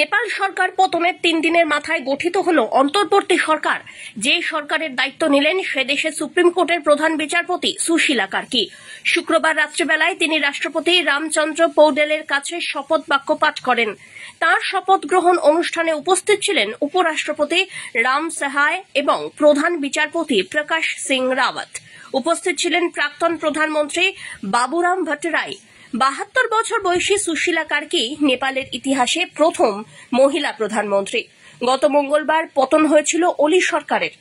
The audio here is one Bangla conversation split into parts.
নেপাল সরকার পতনের 3 দিনের মাথায় গঠিত হলো অন্তর্বর্তী সরকার। যে সরকারের দায়িত্ব নিলেন সে দেশে সুপ্রিম কোর্টের প্রধান বিচারপতি সুশীলা কার্কি। শুক্রবার রাত্রিবেলায় তিনি রাষ্ট্রপতি রামচন্দ্র পৌডেলের কাছে শপথ বাক্য পাঠ করেন। তাঁর শপথ গ্রহণ অনুষ্ঠানে উপস্থিত ছিলেন উপরাষ্ট্রপতি রাম সাহায় এবং প্রধান বিচারপতি প্রকাশ সিং রাওয়াত। উপস্থিত ছিলেন প্রাক্তন প্রধানমন্ত্রী বাবুরাম ভট্টরাই। 72 বছর বয়সী সুশীলা কার্কি নেপালের ইতিহাসে প্রথম মহিলা প্রধানমন্ত্রী। গত মঙ্গলবার পতন হয়েছিল ওলি সরকারের।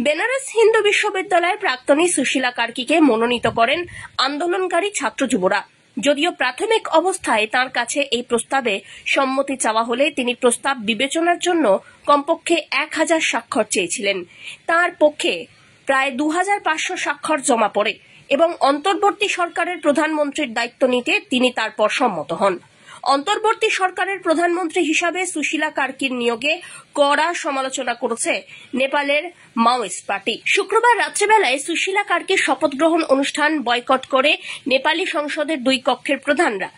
বেনারস হিন্দু বিশ্ববিদ্যালয়ের প্রাক্তনী সুশীলা কার্কিকে মনোনীত করেন আন্দোলনকারী ছাত্র যুবরা। যদিও প্রাথমিক অবস্থায় তাঁর কাছে এই প্রস্তাবে সম্মতি চাওয়া হলে তিনি প্রস্তাব বিবেচনার জন্য কমপক্ষে 1000 স্বাক্ষর চেয়েছিলেন। তাঁর পক্ষে প্রায় 2500 স্বাক্ষর জমা পড়ে এবং অন্তর্বর্তী সরকারের প্রধানমন্ত্রীর দায়িত্ব নিতে তিনি তারপর সম্মত হন। অন্তর্বর্তী সরকারের প্রধানমন্ত্রী হিসাবে সুশীলা কার্কির নিয়োগে কড়া সমালোচনা করেছে নেপালের মাওয়িস্ট পার্টি। শুক্রবার রাত্রিবেলায় সুশীলা কার্কির শপথ গ্রহণ অনুষ্ঠান বয়কট করে নেপালি সংসদের 2 কক্ষের প্রধানরা।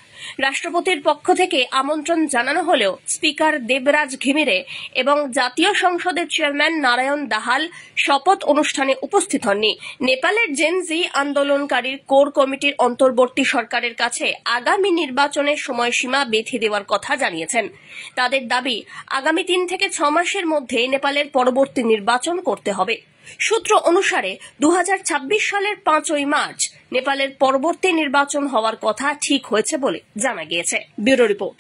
রাষ্ট্রপতির পক্ষ থেকে আমন্ত্রণ জানানো হলেও স্পিকার দেবরাজ ঘিমিরে এবং জাতীয় সংসদের চেয়ারম্যান নারায়ণ দাহাল শপথ অনুষ্ঠানে উপস্থিত হননি। নেপালের জেনজি আন্দোলনকারীর কোর কমিটির অন্তর্বর্তী সরকারের কাছে আগামী নির্বাচনের সময়সীমা বেঁধে দেওয়ার কথা জানিয়েছেন। তাদের দাবি, আগামী 3 থেকে 6 মাসের মধ্যে নেপালের পরবর্তী নির্বাচন করতে হবে। সূত্র অনুসারে 2026 সালের 5ই মার্চ নেপালের পরবর্তী নির্বাচন হওয়ার কথা ঠিক হয়েছে বলে জানা গিয়েছে। Bureau report.